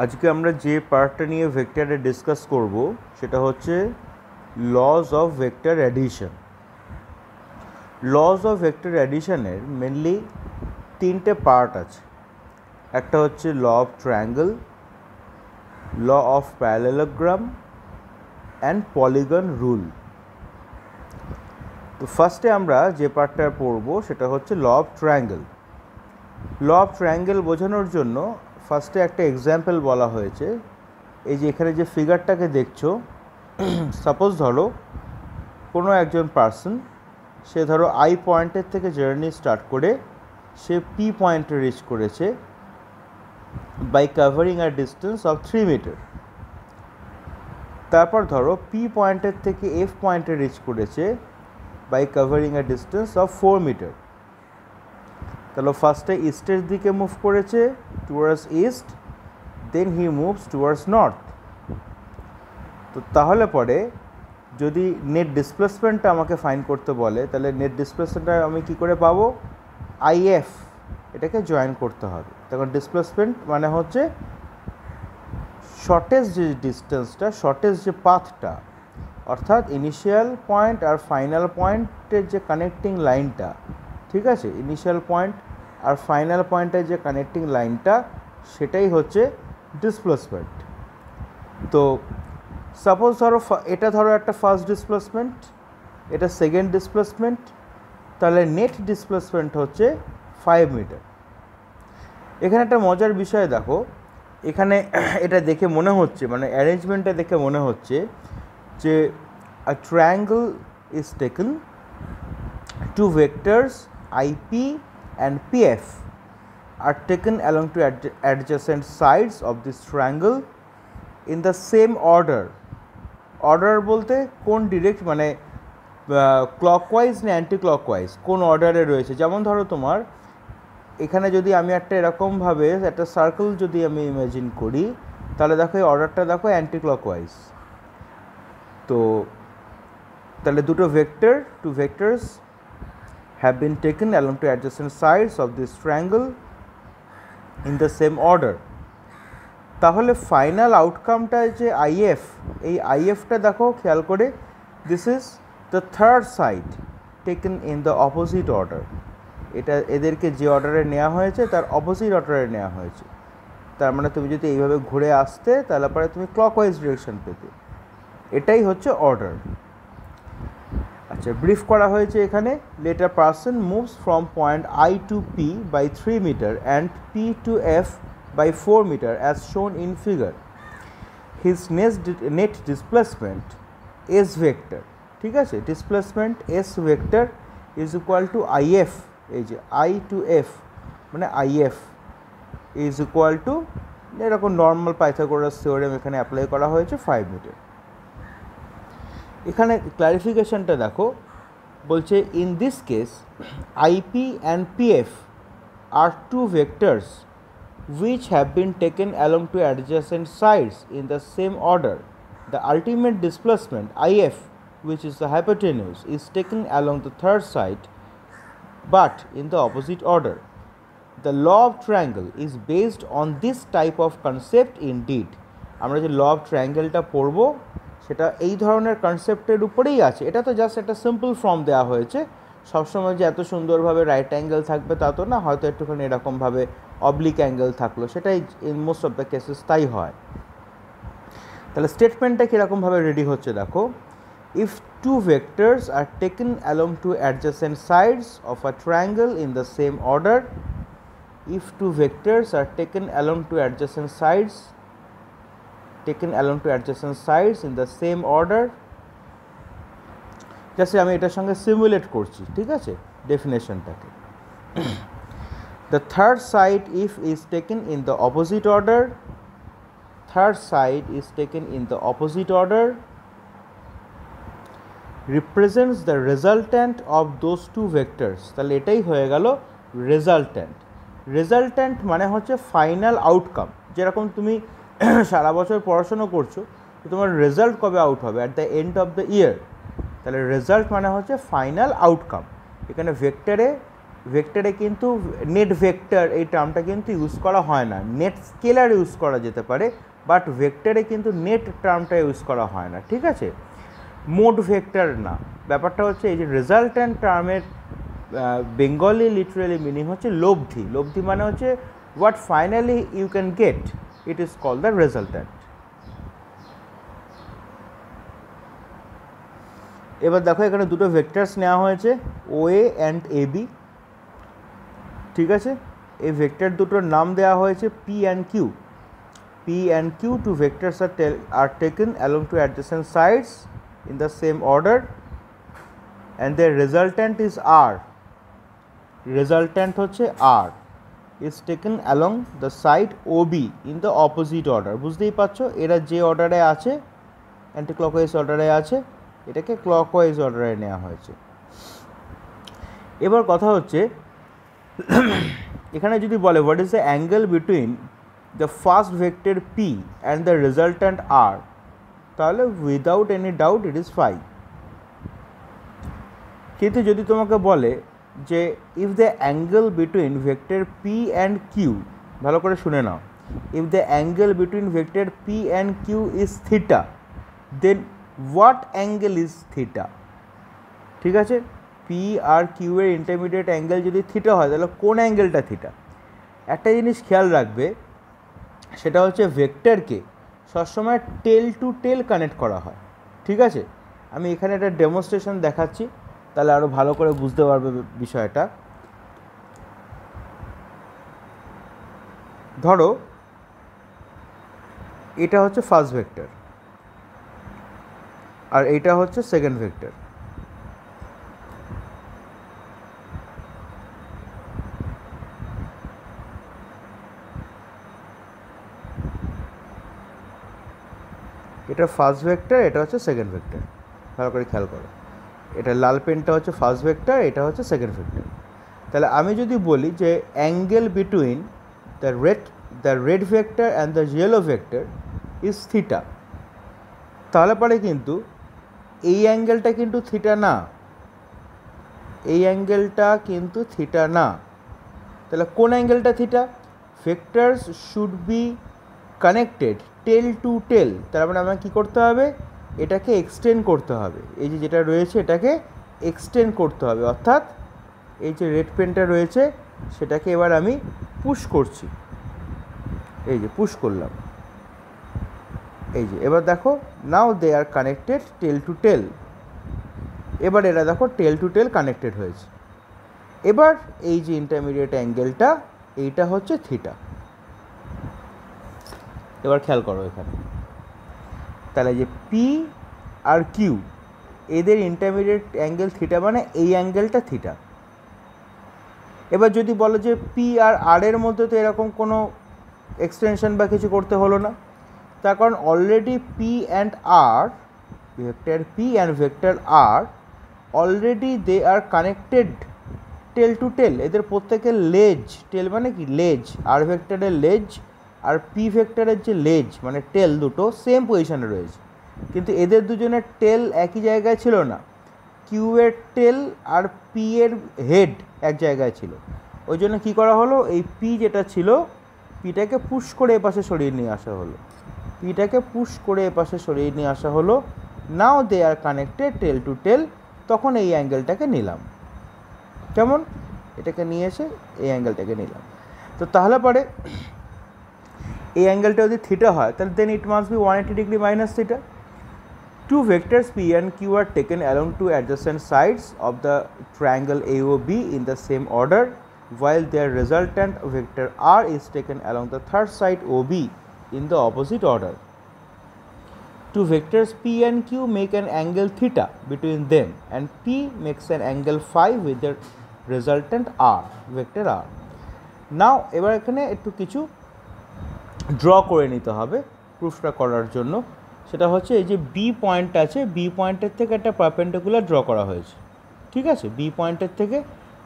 আজকে আমরা যে পার্টটা নিয়ে ভেক্টরে ডিসকাস করব সেটা হচ্ছে laws of vector addition. Laws of vector অ্যাডিশনের মেনলি তিনটে পার্ট আছে। একটা হচ্ছে law of triangle, law of parallelogram and polygon rule. তো ফার্স্টে আমরা যে পার্টটা পড়ব সেটা হচ্ছে law of triangle. Law of triangle বোঝানোর জন্য ফার্স্টে একটা এক্সাম্পল বলা হয়েছে। এই যে এখানে যে ফিগারটাকে দেখছো, সাপোজ ধরো কোনো একজন পার্সন, সে ধরো আই পয়েন্টের থেকে জার্নি স্টার্ট করে সে পি পয়েন্টে রিচ করেছে by covering a distance of 3 metre. তারপর ধরো পি পয়েন্টের থেকে এফ পয়েন্টে রিচ করেছে by covering a distance of 4 metre. তাহলে ফার্স্টে ইস্টের দিকে মুভ করেছে towards east, then he moves towards north. তো তাহলে পরে যদি নেট ডিসপ্লেসমেন্টটা আমাকে ফাইন্ড করতে বলে, তাহলে নেট ডিসপ্লেসমেন্টটা আমি কী করে পাবো? আইএফ, এটাকে জয়েন করতে হবে। তখন ডিসপ্লেসমেন্ট মানে হচ্ছে শর্টেস্ট যে ডিস্টেন্সটা, শর্টেস্ট যে পাথটা, অর্থাৎ ইনিশিয়াল পয়েন্ট আর ফাইনাল পয়েন্টের যে কানেক্টিং লাইনটা, ঠিক আছে, ইনিশিয়াল পয়েন্ট আর ফাইনাল পয়েন্টের যে কানেক্টিং লাইনটা, সেটাই হচ্ছে ডিসপ্লেসমেন্ট। তো সাপোজ ধরো এটা ধরো একটা ফার্স্ট ডিসপ্লেসমেন্ট, এটা সেকেন্ড ডিসপ্লেসমেন্ট, তাহলে নেট ডিসপ্লেসমেন্ট হচ্ছে 5 মিটার। এখানে একটা মজার বিষয় দেখো, এখানে এটা দেখে মনে হচ্ছে, মানে অ্যারেঞ্জমেন্টটা দেখে মনে হচ্ছে যে a triangle is taken, two vectors IP and PF are taken along to adjacent sides of this triangle in the same order. Order বলতে কোন ডিরেক্ট, মানে ক্লকওয়াইজ না অ্যান্টি ক্লকওয়াইজ, কোন অর্ডারে রয়েছে। যেমন ধরো তোমার এখানে যদি আমি একটা এরকমভাবে একটা সার্কেল যদি আমি ইমাজিন করি, তাহলে দেখো এই অর্ডারটা দেখো অ্যান্টি ক্লকওয়াইজ। তো তাহলে দুটো vectors have been taken along to adjacent sides of this triangle in the same order. তাহলে ফাইনাল আউটকামটা যে আইএফ, এই আইএফটা দেখো খেয়াল করে, this is the third side taken in the opposite order. এটা এদেরকে যে অর্ডারে নেওয়া হয়েছে তার অপোজিট অর্ডারে নেওয়া হয়েছে। তার মানে তুমি যদি এইভাবে ঘুরে আসতে, তাহলে পরে তুমি ক্লকওয়াইজ ডিরেকশন পেতে। এটাই হচ্ছে অর্ডার। আচ্ছা, ব্রিফ করা হয়েছে এখানে, let a person moves from point I to P by 3 metre and P to F by 4 metre as shown in figure. His net displacement S vector, ঠিক আছে, displacement S vector is equal to IF। এই যে I to F মানে IF is equal to, এরকম normal Pythagoras theorem এখানে apply করা হয়েছে 5 metre. এখানে ক্লারিফিকেশনটা দেখো, বলছে in this case IP and PF are two vectors which have been taken along to adjacent sides in the same order. The ultimate displacement IF, which is the hypotenuse, is taken along the third side but in the opposite order. The law of triangle is based on this type of concept indeed. আমরা যে law of ট্রায়াঙ্গেলটা পড়বো সেটা এই ধরনের কনসেপ্টের উপরেই আছে। এটা তো জাস্ট একটা সিম্পল ফর্ম দেওয়া হয়েছে। সবসময় যে এত সুন্দরভাবে রাইট অ্যাঙ্গেল থাকবে তা তো না, হয়তো একটুখানি এরকমভাবে অবলিক অ্যাঙ্গেল থাকলো, সেটাই in most of the cases তাই হয়। তাহলে স্টেটমেন্টটা কীরকমভাবে রেডি হচ্ছে দেখো, if two vectors are taken along two adjacent sides of a triangle in the same order, if two vectors are taken along to adjacent sides in the same order, just আমি এটার সঙ্গে simulate করছি, ঠিক আছে, ডেফিনেশনটাকে। The third side if is taken in the opposite order, represents the resultant of those two vectors. তাহলে এটাই হয়ে গেল রেজাল্ট্যান্ট মানে হচ্ছে ফাইনাল আউটকাম। যেরকম তুমি সারা বছর পড়াশোনা করছো, তো তোমার রেজাল্ট কবে আউট হবে? At the end of the year. তাহলে রেজাল্ট মানে হচ্ছে ফাইনাল আউটকাম। এখানে ভেক্টরে ভেক্টরে কিন্তু নেট ভেক্টর এই টার্মটা কিন্তু ইউজ করা হয় না, নেট স্কেলার ইউজ করা যেতে পারে, বাট ভেক্টরে কিন্তু নেট টার্মটা ইউজ করা হয় না, ঠিক আছে। মোড ভেক্টর না, ব্যাপারটা হচ্ছে এই যে রেজাল্ট্যান্ট টার্মের বেঙ্গলি লিটারালি মিনিং হচ্ছে লব্ধি। লব্ধি মানে হচ্ছে what finally you can get, it is called the resultant. এবার দেখো এখানে দুটো ভেক্টরস নেওয়া হয়েছে, OA অ্যান্ড AB, ঠিক আছে। এই ভেক্টর দুটোর নাম দেওয়া হয়েছে P and Q। P and Q, two vectors are taken along two adjacent sides in the same order and their resultant is R. Resultant হচ্ছে R is taken along the side OB in the opposite order। বুঝতেই পারছো এরা যে অর্ডারে আছে, anti clockwise অর্ডারে আছে, এটাকে ক্লকওয়াইজ অর্ডারে নেওয়া হয়েছে। এবার কথা হচ্ছে এখানে যদি বলে what is the angle between the first vector P and the resultant R, তাহলে without any doubt it is phi. কিন্তু যদি তোমাকে বলে যে if the angle between vector P and Q, ভালো করে শুনে নাও, if the angle between vector P and Q is theta, then what angle is theta, ঠিক আছে। P আর Q এর ইন্টারমিডিয়েট অ্যাঙ্গেল যদি থিটা হয় তাহলে কোন অ্যাঙ্গেলটা থিটা। একটা জিনিস খেয়াল রাখবে, সেটা হচ্ছে ভেক্টরকে সবসময় টেল টু টেল কানেক্ট করা হয়, ঠিক আছে। আমি এখানে একটা ডেমনস্ট্রেশন দেখাচ্ছি, তাহলে আরও ভালো করে বুঝতে পারবে বিষয়টা। ধরো এটা হচ্ছে ফার্স্ট ভেক্টর আর এইটা হচ্ছে সেকেন্ড ভেক্টর। এটা ফার্স্ট ভেক্টর, এটা হচ্ছে সেকেন্ড ভেক্টর, ভালো করে খেয়াল করো। এটা লাল পেনটা হচ্ছে ফার্স্ট ভেক্টর, এটা হচ্ছে সেকেন্ড ভেক্টর। তাহলে আমি যদি বলি যে angle between the red vector and the yellow vector is theta, তাহলে পরে কিন্তু এই অ্যাঙ্গেলটা কিন্তু থিটা না, এই অ্যাঙ্গেলটা কিন্তু থিটা না। তাহলে কোন অ্যাঙ্গেলটা theta? Vectors should be connected tail to tail. তার মানে আমাকে কী করতে হবে? এটাকে এক্সটেন্ড করতে হবে, এই যে যেটা রয়েছে এটাকে এক্সটেন্ড করতে হবে, অর্থাৎ এই যে রেড পেনটা রয়েছে সেটাকে এবার আমি পুশ করছি, এই যে পুশ করলাম, এই যে এবার দেখো নাও they are connected tail to টেল। এবার এরা দেখো টেল টু টেল কানেক্টেড হয়েছে। এবার এই যে ইন্টারমিডিয়েট অ্যাঙ্গেলটা এইটা হচ্ছে থিটা। এবার খেয়াল করো এখানে, তাহলে যে পি আর কিউ এদের ইন্টারমিডিয়েট অ্যাঙ্গেল থিটা, মানে এই অ্যাঙ্গেলটা থিটা। এবার যদি বলো যে পি আর আর এর মধ্যে তো এরকম কোনো এক্সটেনশন বা কিছু করতে হলো না, তার কারণ already P and R, vector P and vector R already they are connected tail to tail. এদের প্রত্যেকের লেজ, টেল মানে কি লেজ, আর ভেক্টরের লেজ আর পি ভেক্টরের যে লেজ মানে টেল, দুটো সেম পজিশনে রয়েছে, কিন্তু এদের দুজনের টেল একই জায়গায় ছিল না। কিউ এর টেল আর পি এর হেড এক জায়গায় ছিল, ওই জন্য কী করা হলো, এই পি যেটা ছিল পিটাকে পুশ করে এপাশে সরিয়ে নিয়ে আসা হলো, পিটাকে পুশ করে এপাশে সরিয়ে নিয়ে আসা হলো। Now they are connected tail to tail. তখন এই অ্যাঙ্গেলটাকে নিলাম, কেমন, এটাকে নিয়ে এসে এই অ্যাঙ্গেলটাকে নিলাম। তো তাহলে পরে এই অ্যাঙ্গেলটা যদি থিটা হয় তাহলে then it must be 180 degree minus theta. Two vectors P and Q are taken along two adjacent sides of the triangle AOB in the same order, while their resultant vector R is taken along the third side OB in the opposite order. Two vectors P and Q make an angle theta between them, and P makes an angle phi with their resultant R, vector R. Now এবার এখানে একটু কিছু draw করে নিতে হবে প্রুফটা করার জন্য। সেটা হচ্ছে এই যে বি পয়েন্ট আছে, বি পয়েন্টের থেকে একটা পারপেন্ডিকুলার ড্র করা হয়েছে, ঠিক আছে। বি পয়েন্টের থেকে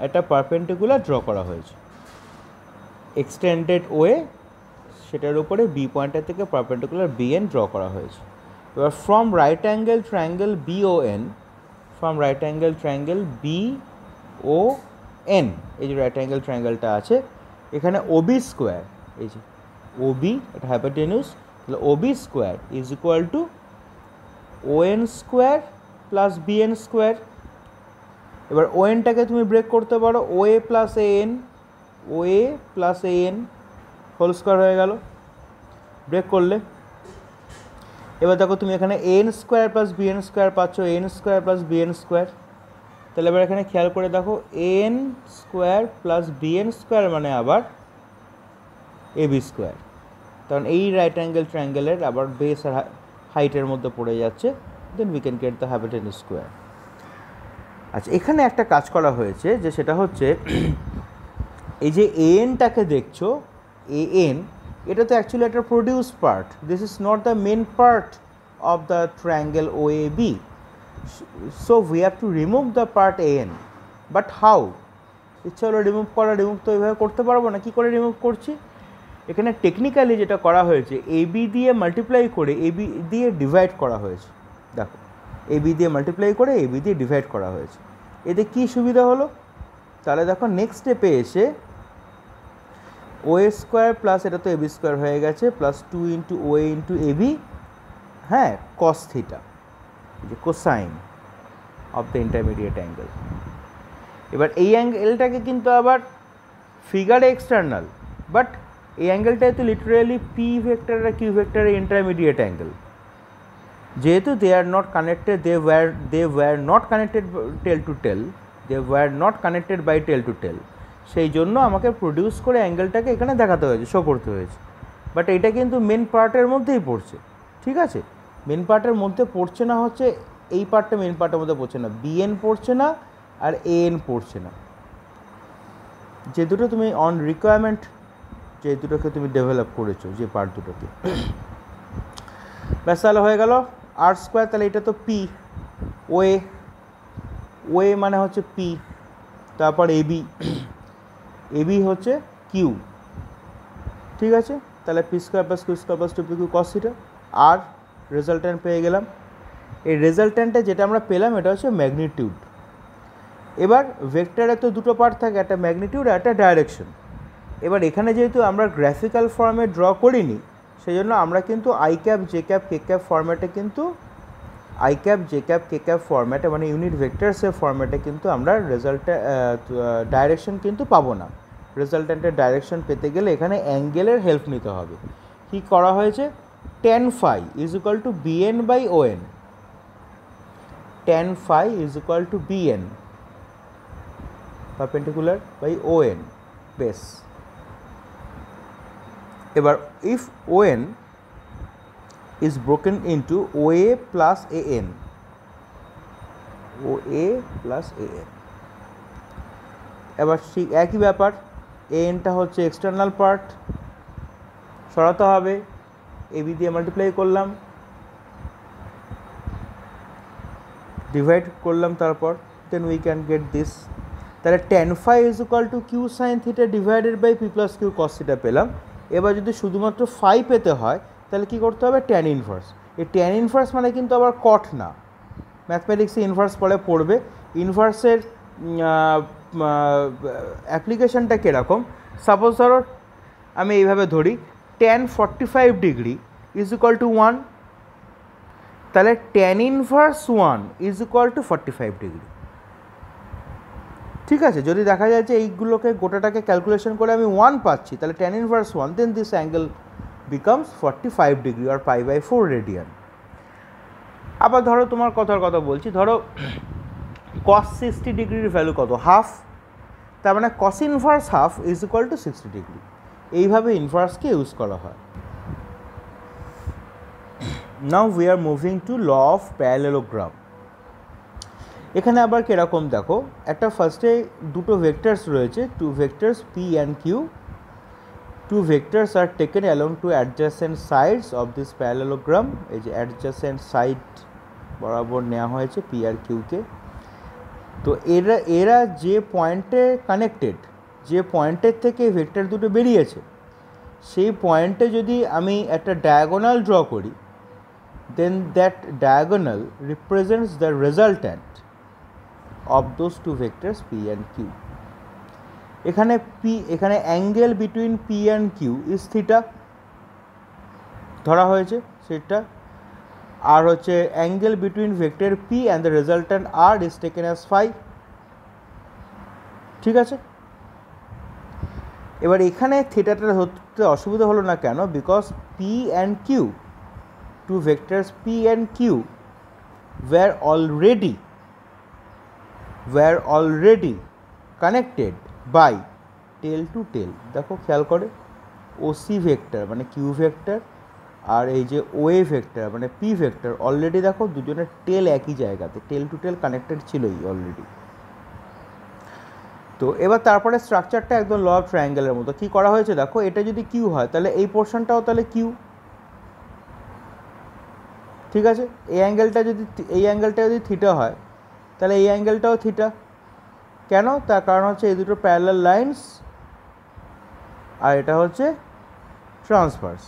একটা পারপেন্ডিকুলার ড্র করা হয়েছে এক্সটেন্ডেড ওয়ে, সেটার উপরে বি পয়েন্টের থেকে পারপেন্ডিকুলার বিএন ড্র করা হয়েছে। এবার from right angle triangle BON, from right angle triangle BON N, এই যে রাইট অ্যাঙ্গেল ট্রায়াঙ্গেলটা আছে, এখানে ওবি স্কোয়ার, এই যে ওবি এটা হাইপোটেনিউস, তাহলে OB square is equal to ON square plus BN square. এবার ওএনটাকে তুমি ব্রেক করতে পারো, OA plus AN, OA plus AN whole square হয়ে গেল ব্রেক করলে। এবার দেখো তুমি এখানে N square plus BN square পাচ্ছ, N square plus BN square. তাহলে এবার এখানে খেয়াল করে দেখো, N square plus BN square মানে আবার এবি স্কোয়ার, কারণ এই রাইট অ্যাঙ্গেল ট্রায়াঙ্গেলের আবার বেস আর হাইটের মধ্যে পড়ে যাচ্ছে, then we can get the hypotenuse square. আচ্ছা, এখানে একটা কাজ করা হয়েছে, যে সেটা হচ্ছে এই যে এনটাকে দেখছো, এন, এটা তো অ্যাকচুয়ালি একটা produce part, this is not the main part of the triangle O A B, so we have to remove the part N. But how? ইচ্ছা হলো রিমুভ তো এইভাবে করতে পারবো না। কী করে রিমুভ করছি? এখানে টেকনিক্যালি যেটা করা হয়েছে, এবি দিয়ে মাল্টিপ্লাই করে এবি দিয়ে ডিভাইড করা হয়েছে। দেখো, এবি দিয়ে মাল্টিপ্লাই করে এবি দিয়ে ডিভাইড করা হয়েছে। এতে কী সুবিধা হলো? তাহলে দেখো নেক্সট স্টেপে এসে ও এ স্কোয়ার প্লাস, এটা তো এবি স্কোয়ার হয়ে গেছে, প্লাস 2 ইন্টু ও এ ইন্টু এবি, হ্যাঁ, কস থিটা, যে cosine of the intermediate angle. এবার এই অ্যাঙ্গেলটাকে কিন্তু আবার ফিগারে এক্সটার্নাল, বাট এই অ্যাঙ্গেলটাই তো লিটারেলি পি ভেক্টর আর কিউ ভেক্টরের ইন্টারমিডিয়েট অ্যাঙ্গেল। যেহেতু they are not connected, they were not connected tail to tail, they were not connected by tail to tail, সেই জন্য আমাকে প্রডিউস করে অ্যাঙ্গেলটাকে এখানে দেখাতে হয়েছে, শো করতে হয়েছে। বাট এটা কিন্তু মেন পার্টের মধ্যেই পড়ছে, ঠিক আছে? মেন পার্টের মধ্যে পড়ছে না হচ্ছে এই পার্টটা, মেন পার্টের মধ্যে পড়ছে না, বিএন পড়ছে না আর এএন পড়ছে না, যে দুটো তুমি অন রিকোয়ারমেন্ট, যে দুটোকে তুমি ডেভেলপ করেছো, যে পার্ট দুটোকে। ব্যাস, তাহলে হয়ে গেল আর স্কোয়ার। তাহলে এটা তো পি, ওএ, ওএ মানে হচ্ছে পি, তারপর এবি, এবি হচ্ছে কিউ, ঠিক আছে? তাহলে P square plus Q square plus two P Q cos theta, আর রেজাল্ট্যান্ট পেয়ে গেলাম। এই রেজাল্ট্যান্টে যেটা আমরা পেলাম এটা হচ্ছে ম্যাগনিটিউড। এবার ভেক্টরে তো দুটো পার্ট থাকে, একটা ম্যাগনিটিউড আর একটা ডাইরেকশন। এবার এখানে যেহেতু আমরা গ্রাফিক্যাল ফর্মে ড্র করিনি, সেই জন্য আমরা কিন্তু I cap J cap K cap ফর্ম্যাটে, কিন্তু I cap J cap K cap ফর্ম্যাটে, মানে ইউনিট ভেক্টরসের ফর্ম্যাটে কিন্তু আমরা রেজাল্টে ডাইরেকশন কিন্তু পাবো না। রেজাল্ট্যান্টের ডাইরেকশন পেতে গেলে এখানে অ্যাঙ্গেলের হেল্প নিতে হবে। কী করা হয়েছে? tan phi is equal to BN by ON, tan phi is equal to BN perpendicular by ON base. এবার if ON is broken into OA plus AN, OA plus AN। এবার ঠিক একই ব্যাপার, ANটা হচ্ছে এক্সটার্নাল পার্ট, সরাতে হবে, AB দিয়ে multiply করলাম, ডিভাইড করলাম, তারপর then we can get this. তাহলে tan phi is equal to Q sine theta divided by P plus Q cos theta পেলাম। এবার যদি শুধুমাত্র ফাই পেতে হয় তাহলে কী করতে হবে? Tan inverse. এই ট্যান ইনভার্স মানে কিন্তু আবার কট না, ম্যাথমেটিক্সে ইনভার্স পরে পড়বে। ইনভার্সের অ্যাপ্লিকেশনটা কীরকম? সাপোজ ধরো আমি এইভাবে ধরি, tan 45 degree is equal two 1, তাহলে tan inverse 1 is equal two 45 degree, ঠিক আছে? যদি দেখা যায় যে এইগুলোকে গোটাটাকে ক্যালকুলেশন করে আমি 1 পাচ্ছি, তাহলে tan inverse 1, then this angle becomes 45 degree or π/4 radian. আবার ধরো তোমার কথার কথা বলছি, ধরো cos 60 ডিগ্রির ভ্যালু কত? হাফ, তার মানে cos inverse half is equal to 60 degree. এইভাবে ইনভার্সকে ইউজ করা হয়। Now we are moving to law of parallelogram. এখানে আবার কীরকম দেখো, একটা ফার্স্টে দুটো ভেক্টরস রয়েছে, two vectors P and Q. Two vectors are taken along two adjacent sides of this parallelogram, এই যে adjacent side বরাবর নেওয়া হয়েছে পি আর কিউকে। তো এরা যে পয়েন্টে কানেক্টেড, যে পয়েন্টের থেকে ভেক্টর দুটো বেরিয়েছে, সেই পয়েন্টে যদি আমি একটা ডায়াগোনাল ড্র করি, then that diagonal represents the resultant of those two vectors p and q. এখানে পি, এখানে angle between P and Q is theta ধরা হয়েছে সেটা, আর হচ্ছে angle between vector P and the resultant R is taken as phi. ঠিক আছে, এবার এখানে থিটাটা ধরতে অসুবিধা হলো না কেন? Because P and Q, two vectors P and Q were already connected by tail to tail। দেখো খেয়াল করে, ওসি ভেক্টর মানে কিউ ভেক্টর আর এই যে ওএ ভেক্টর মানে পি ভেক্টর অলরেডি দেখো দুজনের টেল একই জায়গাতে, টেল টু টেল কানেক্টেড ছিলই অলরেডি। তো এবার তারপরে স্ট্রাকচারটা একদম ল অফ ট্রায়াঙ্গেলের মতো। কী করা হয়েছে দেখো, এটা যদি কিউ হয় তাহলে এই পোর্শনটাও তাহলে কিউ। ঠিক আছে, এই অ্যাঙ্গেলটা যদি থিটা হয় তাহলে এই অ্যাঙ্গেলটাও থিটা। কেন? তার কারণ হচ্ছে এই দুটো প্যারালাল লাইন্স আর এটা হচ্ছে transverse.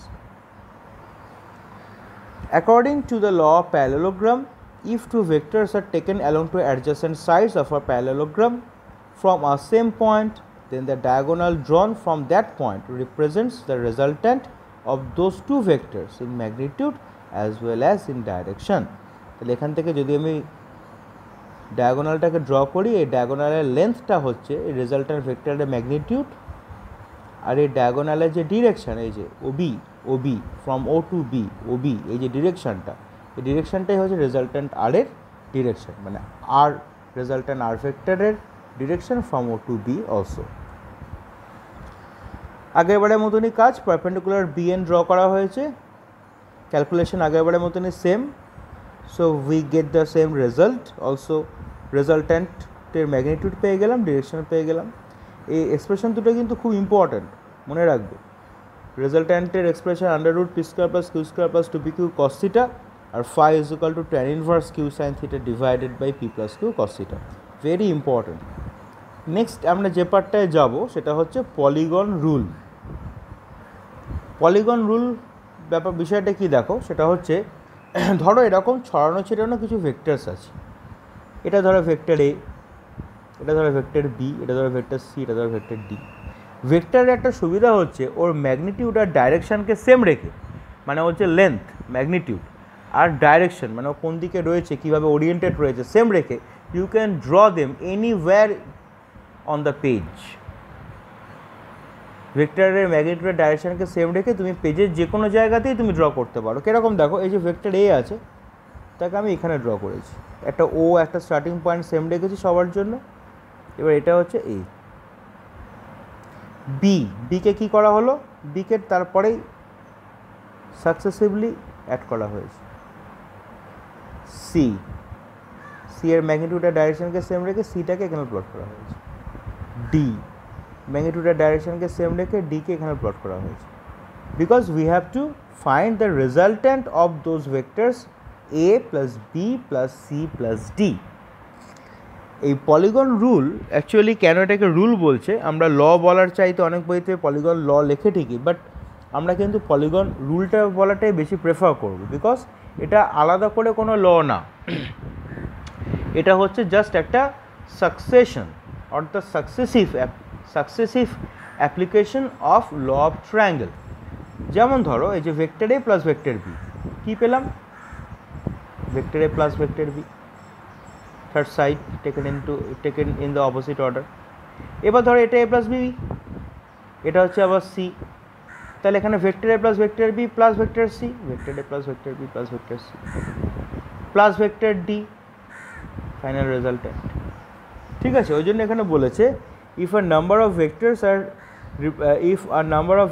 According to the law of parallelogram, if two vectors are taken along two adjacent sides of a parallelogram from a same point, then the diagonal drawn from that point represents the resultant of those two vectors in magnitude as well as in direction। তাহলে এখান থেকে যদি আমি ডায়াগোনালটাকে draw করি, এই ডায়াগোনালের লেন্থটা হচ্ছে এই resultant ভেক্টরের ম্যাগনিটিউড, আর এই ডায়াগোনালের যে ডিরেকশন এই যে OB from O to B, OB এই যে ডিরেকশনটা, এই ডিরেকশনটাই হচ্ছে রেজাল্ট্যান্ট আর এর ডিরেকশন, মানে আর রেজাল্ট্যান্ট আর ভেক্টরের direction from O to B also. আগেরবারের মতনই কাজ, পারপেন্ডিকুলার বিএন ড্র করা হয়েছে, ক্যালকুলেশন আগেরবারের মতনই same. So we get the same result also, রেজাল্ট্যান্টের ম্যাগনিটিউড পেয়ে গেলাম, ডিরেকশন পেয়ে গেলাম। এই এক্সপ্রেশন দুটো কিন্তু খুব ইম্পর্ট্যান্ট, মনে রাখবে। রেজাল্ট্যান্টের expression √p² + q² + 2pq cos θ আর phi is equal to tan inverse q sin θ divided by p + q cos θ, very important. Next আমরা যে পার্টটায় যাব সেটা হচ্ছে পলিগন রুল। পলিগন রুল বিষয়টা কি দেখো, সেটা হচ্ছে ধরো এরকম ছড়ানো ছিটানো কিছু ভেক্টরস আছে, এটা ধরো ভেক্টর এ, এটা ধরো ভেক্টর বি, এটা ধরো ভেক্টর সি, এটা ধরো ভেক্টর ডি। ভেক্টরের একটা সুবিধা হচ্ছে ওর ম্যাগনিটিউড আর ডাইরেকশানকে সেম রেখে, মানে হচ্ছে লেন্থ, ম্যাগনিটিউড আর ডাইরেকশন মানে ও কোন দিকে রয়েছে, কীভাবে ওরিয়েন্টেড রয়েছে সেম রেখে you can draw them anywhere on the page. ভেক্টরের ম্যাগনিটিউড আর ডাইরেকশানকে সেম রেখে তুমি পেজের যে কোনো জায়গাতেই তুমি ড্র করতে পারো। কীরকম দেখো, এই যে ভেক্টর এ আছে তাকে আমি এখানে ড্র করেছি, একটা ও একটা স্টার্টিং পয়েন্ট সেম রেখেছি সবার জন্য। এবার এটা হচ্ছে এ। বিকে কী করা হলো, বিকে তারপরেই সাকসেসিভলি অ্যাড করা হয়েছে। সি এর ম্যাগনিটিউড আর ডাইরেকশনকে সেম রেখে সিটাকে এখানে প্লট করা হয়েছে। ডি ম্যাগনিটিউড আর ডাইরেকশনকে সেম রেখে ডিকে এখানে প্লট করা হয়েছে। Because we have to find the resultant of those vectors A plus B plus C plus D. এই পলিগন রুল অ্যাকচুয়ালি কেন এটাকে রুল বলছে, আমরা ল বলার চাইতে অনেক বইতে পলিগন ল লেখে ঠিকই, বাট আমরা কিন্তু পলিগন রুলটা বলাটাই বেশি প্রেফার করব, বিকজ এটা আলাদা করে কোনো ল না, এটা হচ্ছে জাস্ট একটা succession or the successive application of law of triangle. যেমন ধরো এই যে vector A plus vector B, কী পেলাম, vector A plus vector B, third side taken in the opposite order. এবার ধরো এটা এ প্লাস বি, এটা হচ্ছে আবার সি, তাহলে এখানে vector A plus vector B plus vector C, vector A plus vector B plus vector C plus vector D, final resultant. ঠিক আছে, ওই জন্য এখানে বলেছে if a number of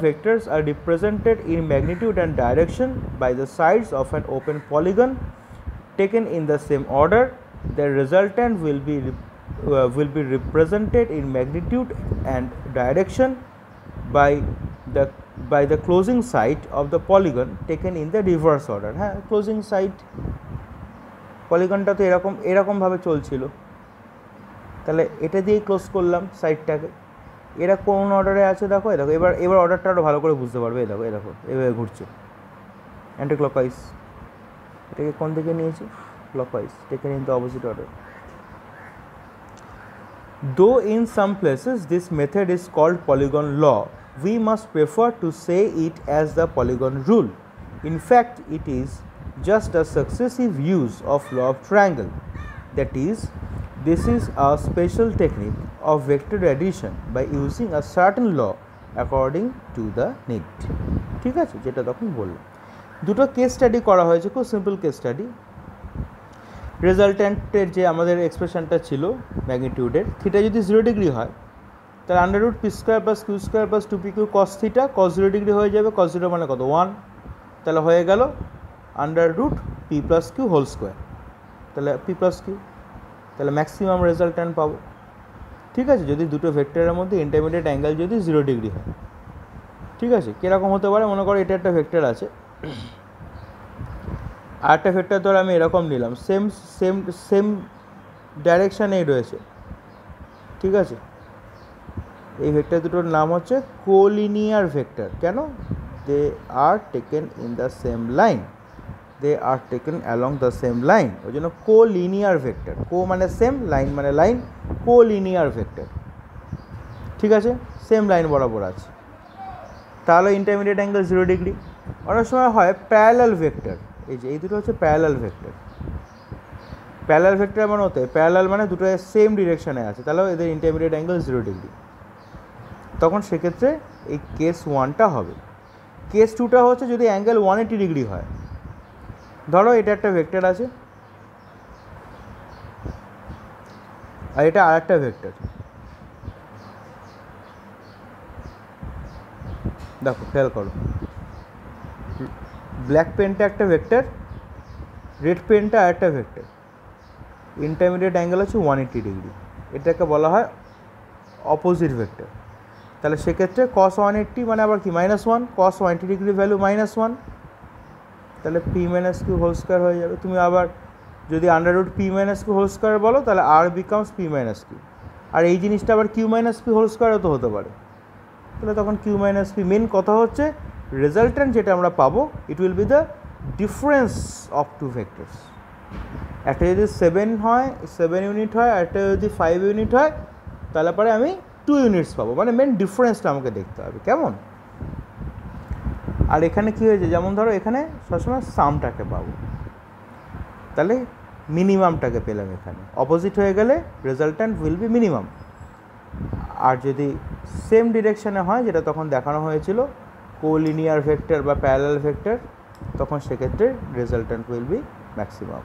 vectors are represented in magnitude and direction by the sides of an open polygon taken in the same order, the resultant will be represented in magnitude and direction by the closing side of the polygon taken in the reverse order। হ্যাঁ, closing side পলিগনটা তো এরকমভাবে চলছিল, তাহলে এটা দিয়েই close করলাম সাইডটাকে। এরা কোন অর্ডারে আছে দেখো, এবার অর্ডারটা আরও ভালো করে বুঝতে পারবে। দেখো এভাবে ঘুরছে অ্যান্টি ক্লকওয়াইজ, এটাকে কোন দিকে নিয়েছি, clockwise, taken in the opposite order. Though in some places this method is called polygon law, we must prefer to say it as the polygon rule. In fact, it is just a successive use of law of triangle. That is, this is a special technique of vector addition by using a certain law according to the need. ঠিক আছে, যেটা তখন বললাম। দুটো case study করা হয়েছে, খুব simple case study. রেজাল্ট্যান্টের যে আমাদের এক্সপ্রেশনটা ছিল ম্যাগনিটিউডের, থিটা যদি 0 ডিগ্রি হয় তাহলে under root P square plus Q square plus 2pq cos theta, cos 0 degree হয়ে যাবে, কস 0 মানে কত 1, তাহলে হয়ে গেল under root P plus Q whole square, তাহলে পি প্লাস কিউ, তাহলে ম্যাক্সিমাম রেজাল্ট্যান্ট পাবো। ঠিক আছে, যদি দুটো ভেক্টরের মধ্যে ইন্টারমিডিয়েট অ্যাঙ্গেল যদি 0 ডিগ্রি হয়। ঠিক আছে, কীরকম হতে পারে, মনে করো এটা একটা ভেক্টর আছে, আর একটা ভেক্টর ধর আমি এরকম নিলাম, সেম সেম সেম ডাইরেকশানেই রয়েছে। ঠিক আছে, এই ভেক্টর দুটোর নাম হচ্ছে কোলিনিয়ার ভেক্টর। কেন? They are taken in the same line, they are taken along the same line, ওই জন্য কোলিনিয়ার ভেক্টর। কো মানে সেম, লাইন মানে লাইন, কোলিনিয়ার ভেক্টর। ঠিক আছে, সেম লাইন বরাবর আছে, তাহলে ইন্টারমিডিয়েট অ্যাঙ্গেল 0 ডিগ্রি। অনেক সময় হয় প্যারালাল ভেক্টর, এই যে এই দুটো হচ্ছে প্যারালাল ভেক্টর। প্যারালাল ভেক্টর মানে হতে প্যারালাল মানে দুটো সেম ডিরেকশানে আছে, তাহলেও এদের ইন্টারমিডিয়েট অ্যাঙ্গেল 0 ডিগ্রি। তখন সেক্ষেত্রে এই কেস 1টা হবে। কেস 2টা হচ্ছে যদি অ্যাঙ্গেল 180 ডিগ্রি হয়। ধরো এটা একটা ভেক্টর আছে আর এটা আর একটা ভেক্টর। দেখো খেয়াল করো, ব্ল্যাক পেনটা একটা ভেক্টর, রেড পেনটা আর একটা ভেক্টর, ইন্টারমিডিয়েট অ্যাঙ্গেল হচ্ছে 180 ডিগ্রি, এটাকে বলা হয় অপোজিট ভেক্টর। তাহলে সেক্ষেত্রে cos 180 মানে আবার কি -1, cos 180 ডিগ্রি ভ্যালু -1, তাহলে p minus q whole square হয়ে যাবে। তুমি আবার যদি under root p minus q whole square বলো তাহলে আর বিকামস পি মাইনাস কিউ, আর এই জিনিসটা আবার কিউ মাইনাস পি হোল স্কোয়ারও তো হতে পারে, তাহলে তখন কিউ মাইনাস পি। মেন কথা হচ্ছে রেজাল্ট্যান্ট যেটা আমরা পাবো it will be the difference of two vectors. একটা যদি 7 হয়, 7 ইউনিট হয়, আর একটা যদি 5 ইউনিট হয়, তাহলে পরে আমি 2 ইউনিটস পাবো, মানে মেন ডিফারেন্সটা আমাকে দেখতে হবে। কেমন? আর এখানে কী হয়েছে, যেমন ধরো এখানে সবসময় সামটাকে পাবো, তাহলে মিনিমামটাকে পেলাম। এখানে অপোজিট হয়ে গেলে রেজাল্ট্যান্ট উইল বি মিনিমাম। আর যদি সেম ডিরেকশানে হয়, যেটা তখন দেখানো হয়েছিল কোলিনিয়ার ভেক্টর বা প্যারালাল ভেক্টর, তখন সেক্ষেত্রে রেজাল্ট্যান্ট উইল বি ম্যাক্সিমাম।